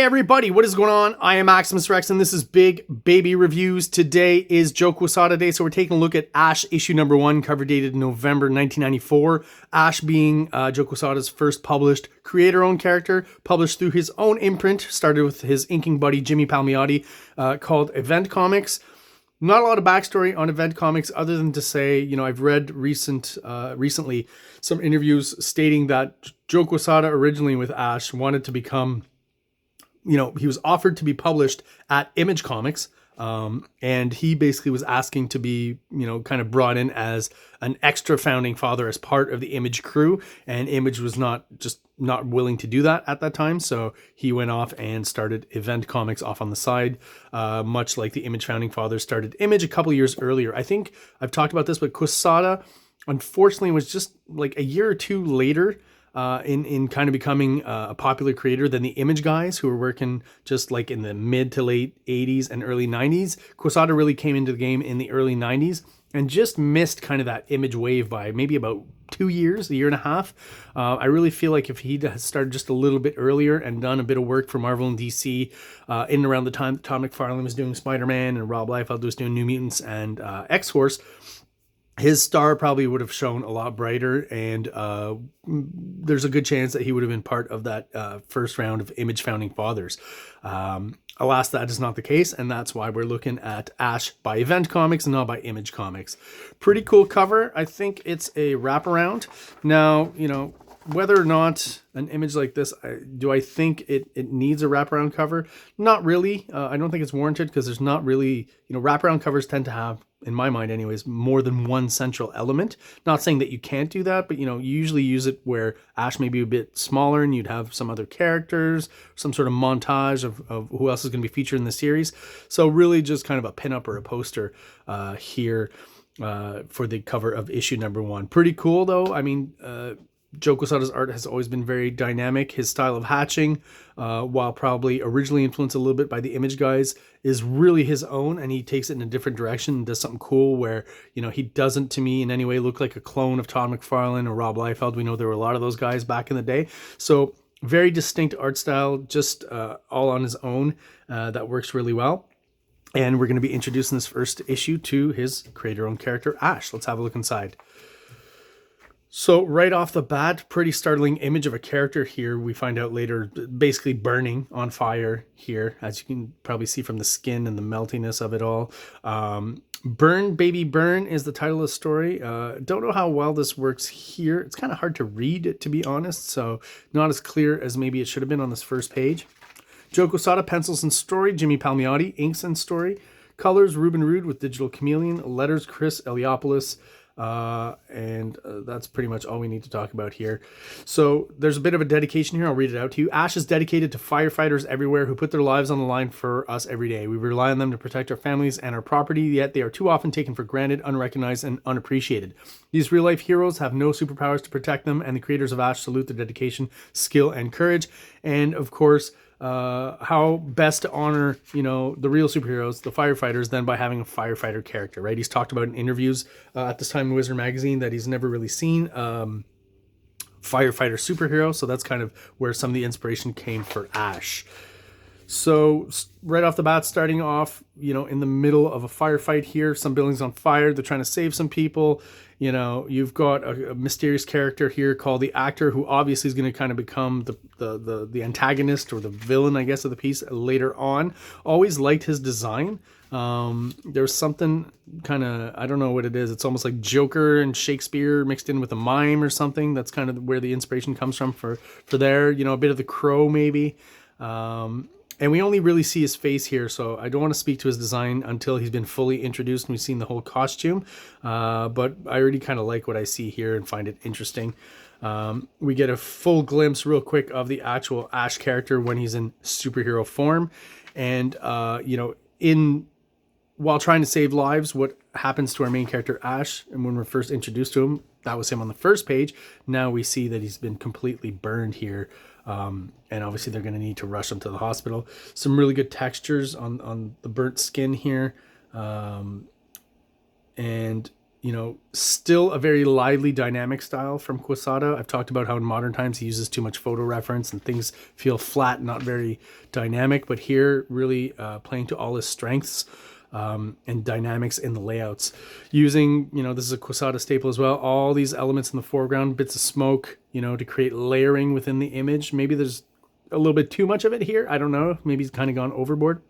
Hey everybody, what is going on? I am Maximus Rex and this is Big Baby Reviews. Today is Joe Quesada Day, so we're taking a look at Ash issue number 1, cover dated November 1994. Ash being Joe Quesada's first published creator-owned character, published through his own imprint, started with his inking buddy Jimmy Palmiotti, called Event Comics. Not a lot of backstory on Event Comics other than to say, you know, I've read recently some interviews stating that Joe Quesada originally with Ash wanted to become, you know, he was offered to be published at Image Comics, and he basically was asking to be, you know, kind of brought in as an extra founding father as part of the Image crew, and Image was not willing to do that at that time, so he went off and started Event Comics off on the side, much like the Image founding fathers started Image a couple years earlier. I think I've talked about this, but Quesada, unfortunately, was just like a year or two later in kind of becoming a popular creator than the Image guys who were working just like in the mid to late 80s and early 90s. Quesada really came into the game in the early 90s and just missed kind of that Image wave by maybe about 2 years, a year and a half. I really feel like if he had started just a little bit earlier and done a bit of work for Marvel and DC in and around the time that Todd McFarlane was doing Spider-Man and Rob Liefeld was doing New Mutants and X-Force, his star probably would have shown a lot brighter, and there's a good chance that he would have been part of that first round of Image founding fathers. Alas, that is not the case, and that's why we're looking at Ash by Event Comics and not by Image Comics. Pretty cool cover. I think it's a wraparound. Now, you know, whether or not an image like this, do I think it needs a wraparound cover? Not really. I don't think it's warranted because there's not really, you know, wraparound covers tend to have, in my mind anyways, more than one central element. Not saying that you can't do that, but, you know, you usually use it where Ash may be a bit smaller and you'd have some other characters, some sort of montage of who else is going to be featured in the series. So really just kind of a pinup or a poster here for the cover of issue number 1. Pretty cool though. I mean, Joe Quesada's art has always been very dynamic. His style of hatching, while probably originally influenced a little bit by the Image guys, is really his own, and he takes it in a different direction and does something cool where, you know, he doesn't, to me, in any way look like a clone of Todd McFarlane or Rob Liefeld. We know there were a lot of those guys back in the day. So very distinct art style, just all on his own, that works really well. And we're going to be introducing this first issue to his creator-owned character, Ash. Let's have a look inside. So right off the bat, pretty startling image of a character here. We find out later, basically burning on fire here, as you can probably see from the skin and the meltiness of it all. Burn, Baby Burn is the title of the story. Don't know how well this works here. It's kind of hard to read, to be honest, so not as clear as maybe it should have been on this first page. Joe Quesada, pencils and story. Jimmy Palmiotti, inks and story. Colors, Ruben Rude with Digital Chameleon. Letters, Chris Eliopoulos. And that's pretty much all we need to talk about here. So there's a bit of a dedication here. I'll read it out to you. Ash is dedicated to firefighters everywhere who put their lives on the line for us every day. We rely on them to protect our families and our property, yet they are too often taken for granted, unrecognized, and unappreciated. These real-life heroes have no superpowers to protect them, and the creators of Ash salute their dedication, skill, and courage. And of course, how best to honor, you know, the real superheroes, the firefighters, than by having a firefighter character, right? He's talked about in interviews at this time in Wizard Magazine that he's never really seen firefighter superhero, so that's kind of where some of the inspiration came for Ash. So right off the bat, starting off, you know, in the middle of a firefight here, some buildings on fire, they're trying to save some people. You know, you've got a mysterious character here called the Actor, who obviously is going to kind of become the antagonist or the villain, I guess, of the piece later on. Always liked his design. There's something kind of, I don't know what it is. It's almost like Joker and Shakespeare mixed in with a mime or something. That's kind of where the inspiration comes from for there. You know, a bit of the Crow maybe. And we only really see his face here, so I don't want to speak to his design until he's been fully introduced and we've seen the whole costume. But I already kind of like what I see here and find it interesting. We get a full glimpse real quick of the actual Ash character when he's in superhero form. And, you know, while trying to save lives, what happens to our main character, Ash, and when we're first introduced to him, that was him on the first page. Now we see that he's been completely burned here. And obviously they're going to need to rush him to the hospital. Some really good textures on the burnt skin here. And still a very lively, dynamic style from Quesada. I've talked about how in modern times he uses too much photo reference and things feel flat, not very dynamic. But here, really playing to all his strengths and dynamics in the layouts. Using, this is a Quesada staple as well, all these elements in the foreground, bits of smoke, to create layering within the image. Maybe there's a little bit too much of it here. I don't know. Maybe he's kind of gone overboard,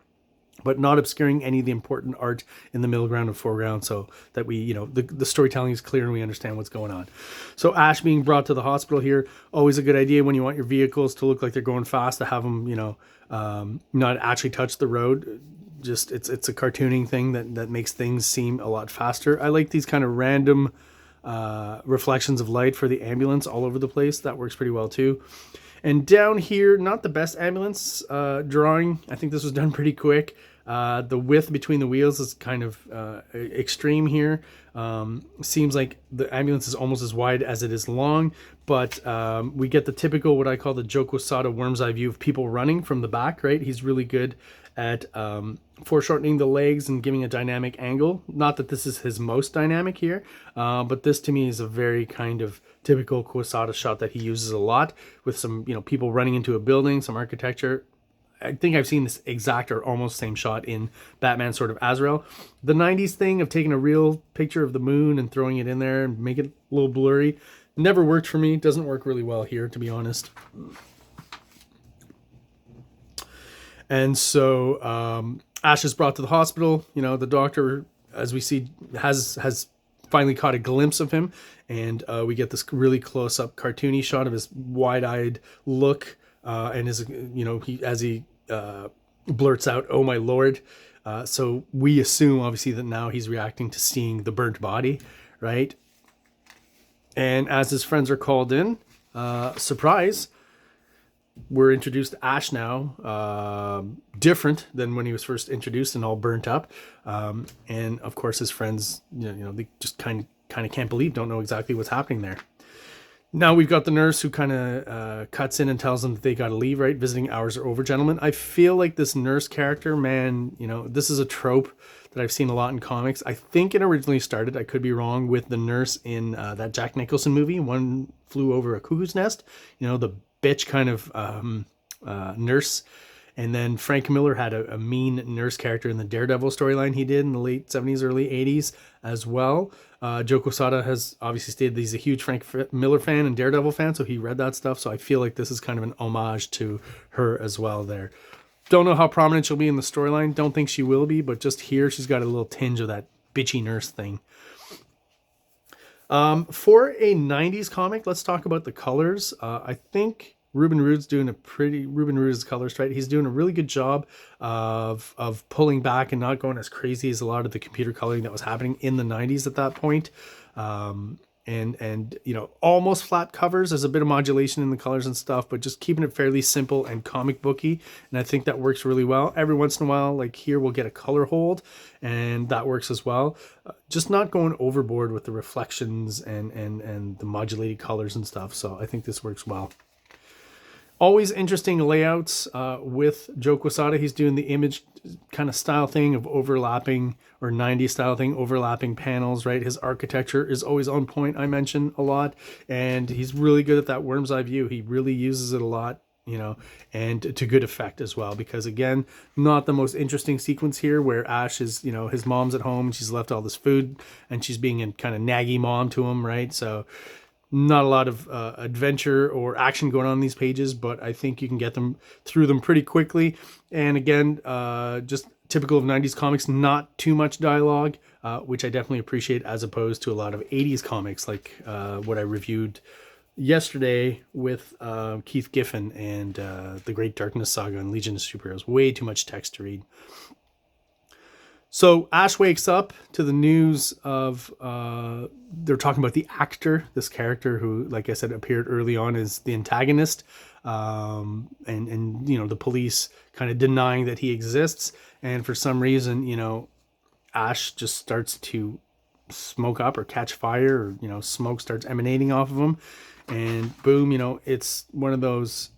but not obscuring any of the important art in the middle ground and foreground, so that we, the storytelling is clear and we understand what's going on. So Ash being brought to the hospital here, always a good idea when you want your vehicles to look like they're going fast, to have them, not actually touch the road. Just it's a cartooning thing that makes things seem a lot faster. I like these kind of random reflections of light for the ambulance all over the place. That works pretty well too. And down here, not the best ambulance drawing. I think this was done pretty quick. The width between the wheels is kind of extreme here. Seems like the ambulance is almost as wide as it is long, but we get the typical, what I call the Joe Quesada worm's eye view of people running from the back, right? He's really good at foreshortening the legs and giving a dynamic angle. Not that this is his most dynamic here, but this to me is a very kind of typical Quesada shot that he uses a lot, with some, people running into a building, some architecture. I think I've seen this exact or almost same shot in Batman Sword of Azrael. The 90s thing of taking a real picture of the moon and throwing it in there and make it a little blurry never worked for me. Doesn't work really well here, to be honest. And so Ash is brought to the hospital. The doctor, as we see, has finally caught a glimpse of him, and we get this really close-up cartoony shot of his wide-eyed look, and his, he blurts out, "Oh my lord!" So we assume, obviously, that now he's reacting to seeing the burnt body, right? And as his friends are called in, surprise, we're introduced to Ash now, different than when he was first introduced and all burnt up. And of course, his friends, they just kind of can't believe, don't know exactly what's happening there. Now we've got the nurse who kind of cuts in and tells them that they got to leave, right? Visiting hours are over, gentlemen. I feel like this nurse character, man, this is a trope that I've seen a lot in comics. I think it originally started, I could be wrong, with the nurse in that Jack Nicholson movie, One Flew Over a Cuckoo's Nest. The bitch kind of nurse. And then Frank Miller had a mean nurse character in the Daredevil storyline he did in the late 70s, early 80s as well. Joe Quesada has obviously stated that he's a huge Frank Miller fan and Daredevil fan, so he read that stuff. So I feel like this is kind of an homage to her as well there. Don't know how prominent she'll be in the storyline. Don't think she will be, but just here she's got a little tinge of that bitchy nurse thing. For a 90s comic, let's talk about the colors. I think Ruben Rude's colorist, right? He's doing a really good job of pulling back and not going as crazy as a lot of the computer coloring that was happening in the 90s at that point. And almost flat covers. There's a bit of modulation in the colors and stuff, but just keeping it fairly simple and comic booky. And I think that works really well. Every once in a while, like here, we'll get a color hold, and that works as well. Just not going overboard with the reflections and the modulated colors and stuff. So I think this works well. Always interesting layouts with Joe Quesada. He's doing the image kind of style thing of overlapping, or 90s style thing, overlapping panels, right? His architecture is always on point, I mentioned a lot. And he's really good at that worm's eye view. He really uses it a lot, and to good effect as well. Because again, not the most interesting sequence here where Ash is, his mom's at home and she's left all this food and she's being a kind of naggy mom to him, right? So not a lot of adventure or action going on in these pages, but I think you can get them through them pretty quickly. And again, just typical of 90s comics, not too much dialogue, which I definitely appreciate, as opposed to a lot of 80s comics like what I reviewed yesterday with Keith Giffen and the Great Darkness Saga and Legion of Superheroes. Way too much text to read. So Ash wakes up to the news of, they're talking about the actor, this character who, like I said, appeared early on as the antagonist, and the police kind of denying that he exists. And for some reason, Ash just starts to smoke up or catch fire, or, smoke starts emanating off of him. And boom, it's one of those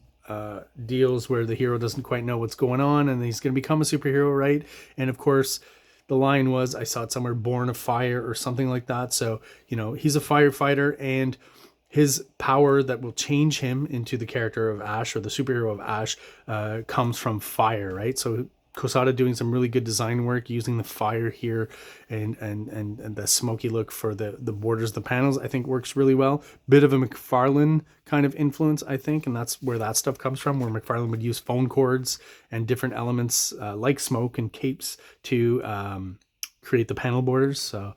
deals where the hero doesn't quite know what's going on and he's going to become a superhero, right? And of course, the line was, I saw it somewhere, born of fire or something like that. So, you know, he's a firefighter, and his power that will change him into the character of Ash, or the superhero of Ash, comes from fire, right? So QUESADA doing some really good design work using the fire here, and the smoky look for the borders of the panels, I think works really well. Bit of a McFarlane kind of influence, I think, and that's where that stuff comes from, where McFarlane would use phone cords and different elements like smoke and capes to create the panel borders. So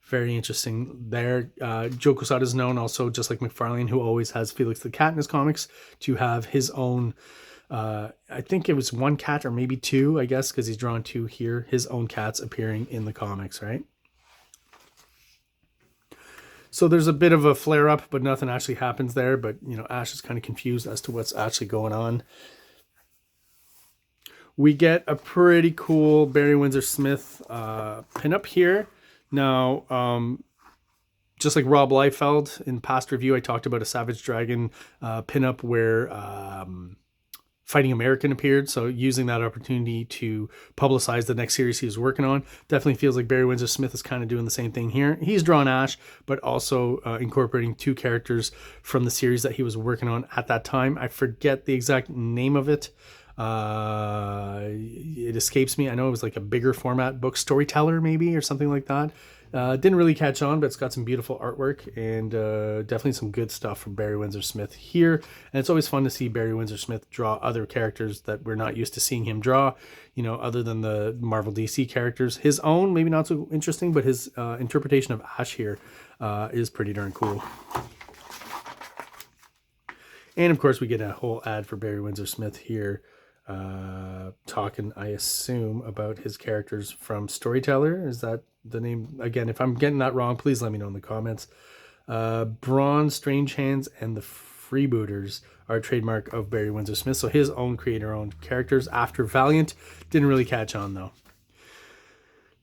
very interesting there. Joe Quesada is known also, just like McFarlane, who always has Felix the Cat in his comics, to have his own, I think it was one cat or maybe two, I guess, because he's drawn two here, his own cats appearing in the comics, right? So there's a bit of a flare up, but nothing actually happens there. But, you know, Ash is kind of confused as to what's actually going on. We get a pretty cool Barry Windsor Smith pinup here. Now, just like Rob Liefeld in past review, I talked about a Savage Dragon pinup where Fighting American appeared. So using that opportunity to publicize the next series he was working on, definitely feels like Barry Windsor Smith is kind of doing the same thing here. He's drawn Ash, but also incorporating two characters from the series that he was working on at that time. I forget the exact name of it. It escapes me. I know it was like a bigger format book, Storyteller maybe, or something like that. Didn't really catch on, but it's got some beautiful artwork, and definitely some good stuff from Barry Windsor Smith here. And it's always fun to see Barry Windsor Smith draw other characters that we're not used to seeing him draw, you know, other than the Marvel DC characters. His own, maybe not so interesting, but his interpretation of Ash here is pretty darn cool. And of course, we get a whole ad for Barry Windsor Smith here, talking, I assume, about his characters from Storyteller. Is that the name? Again, if I'm getting that wrong, please let me know in the comments. Brawn, Strange Hands, and the Freebooters are a trademark of Barry Windsor Smith. So his own creator-owned characters after Valiant. Didn't really catch on, though.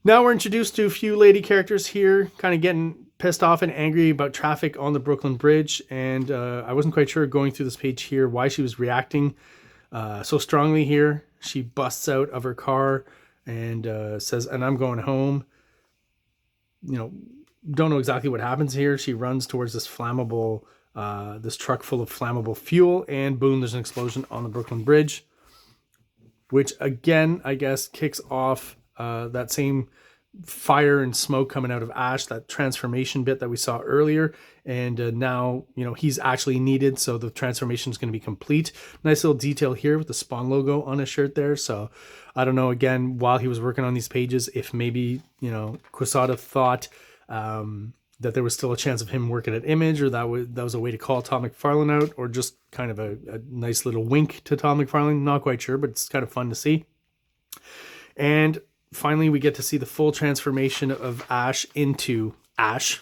Now we're introduced to a few lady characters here, kind of getting pissed off and angry about traffic on the Brooklyn Bridge. And I wasn't quite sure going through this page here why she was reacting so strongly here. She busts out of her car and says, "And I'm going home." You know, don't know exactly what happens here. She runs towards this flammable, this truck full of flammable fuel, and boom, there's an explosion on the Brooklyn Bridge, which again, I guess, kicks off that same fire and smoke coming out of Ash, that transformation bit that we saw earlier. And now, you know, he's actually needed, so the transformation is going to be complete. Nice little detail here with the Spawn logo on his shirt there. So I don't know, again, while he was working on these pages, if maybe, you know, Quesada thought that there was still a chance of him working at Image, or that was a way to call Todd McFarlane out, or just kind of a nice little wink to Todd McFarlane. Not quite sure, but it's kind of fun to see. And finally, we get to see the full transformation of Ash into Ash.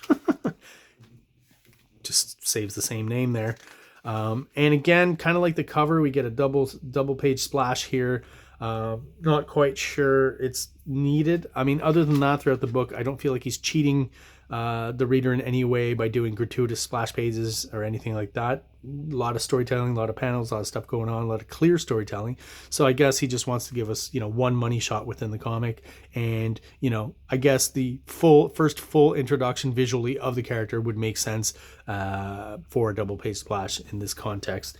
Just saves the same name there. And again, kind of like the cover, we get a double page splash here. Not quite sure it's needed. I mean, other than that, throughout the book, I don't feel like he's cheating the reader in any way by doing gratuitous splash pages or anything like that. A lot of storytelling, a lot of panels, a lot of stuff going on, a lot of clear storytelling. So I guess he just wants to give us, you know, one money shot within the comic. And, you know, I guess the first full introduction visually of the character would make sense for a double page splash in this context.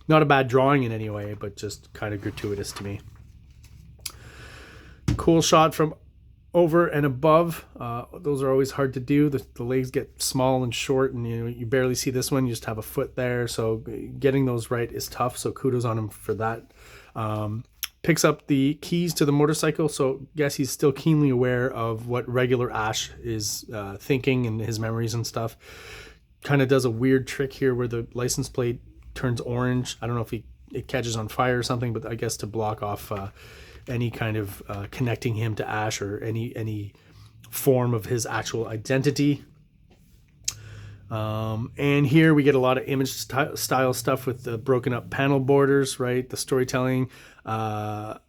Not a bad drawing in any way, but just kind of gratuitous to me. Cool shot from over and above. Those are always hard to do. The legs get small and short, and you barely see this one. You just have a foot there, so getting those right is tough. So kudos on him for that. Picks up the keys to the motorcycle, so guess he's still keenly aware of what regular Ash is thinking and his memories and stuff. Kind of does a weird trick here where the license plate turns orange. I don't know if it catches on fire or something, but I guess to block off any kind of connecting him to Ash, or any form of his actual identity. And here we get a lot of Image style stuff with the broken up panel borders, right? The storytelling kind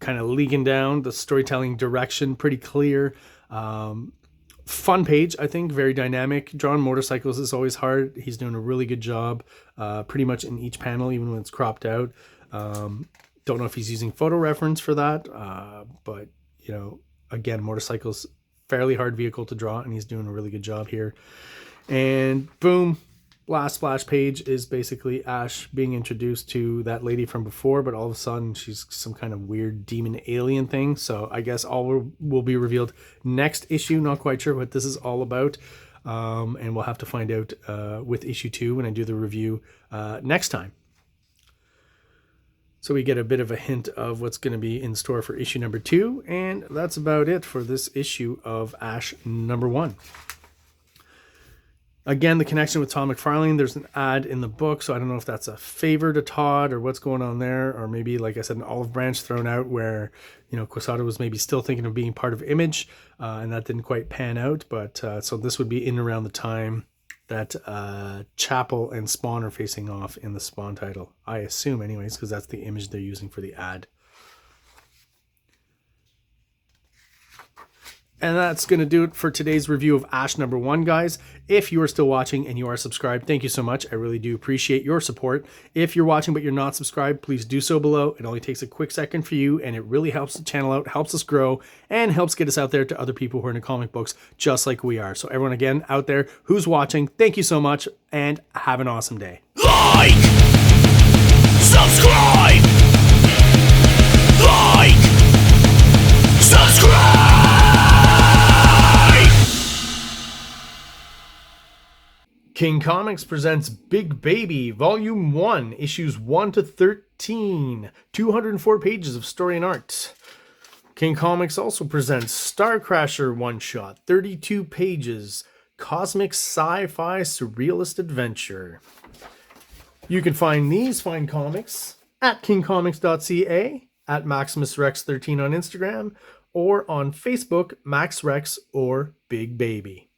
of leaking down, the storytelling direction pretty clear. Fun page, I think, very dynamic. Drawing motorcycles is always hard. He's doing a really good job pretty much in each panel, even when it's cropped out. Don't know if he's using photo reference for that, but, you know, again, motorcycle's fairly hard vehicle to draw, and he's doing a really good job here. And boom, last splash page is basically Ash being introduced to that lady from before, but all of a sudden she's some kind of weird demon alien thing. So I guess all will be revealed next issue. Not quite sure what this is all about. And we'll have to find out with issue 2 when I do the review next time. So we get a bit of a hint of what's going to be in store for issue number 2. And that's about it for this issue of Ash number 1. Again, the connection with Todd McFarlane, there's an ad in the book, so I don't know if that's a favor to Todd or what's going on there, or maybe, like I said, an olive branch thrown out where, you know, Quesada was maybe still thinking of being part of Image, and that didn't quite pan out. But so this would be in and around the time that Chapel and Spawn are facing off in the Spawn title, I assume anyways, because that's the image they're using for the ad. And that's going to do it for today's review of Ash number 1, guys. If you are still watching and you are subscribed, thank you so much. I really do appreciate your support. If you're watching but you're not subscribed, please do so below. It only takes a quick second for you, and it really helps the channel out, helps us grow, and helps get us out there to other people who are into comic books just like we are. So everyone, again, out there who's watching, thank you so much, and have an awesome day. Like! Subscribe! Like! Subscribe! King Comics presents Big Baby, Volume 1, Issues 1 to 13, 204 pages of story and art. King Comics also presents Star Crasher one-shot, 32 pages, cosmic sci-fi surrealist adventure. You can find these fine comics at KINGCOMICS.CA, at MaximusRex13 on Instagram, or on Facebook, MaxRex or Big Baby.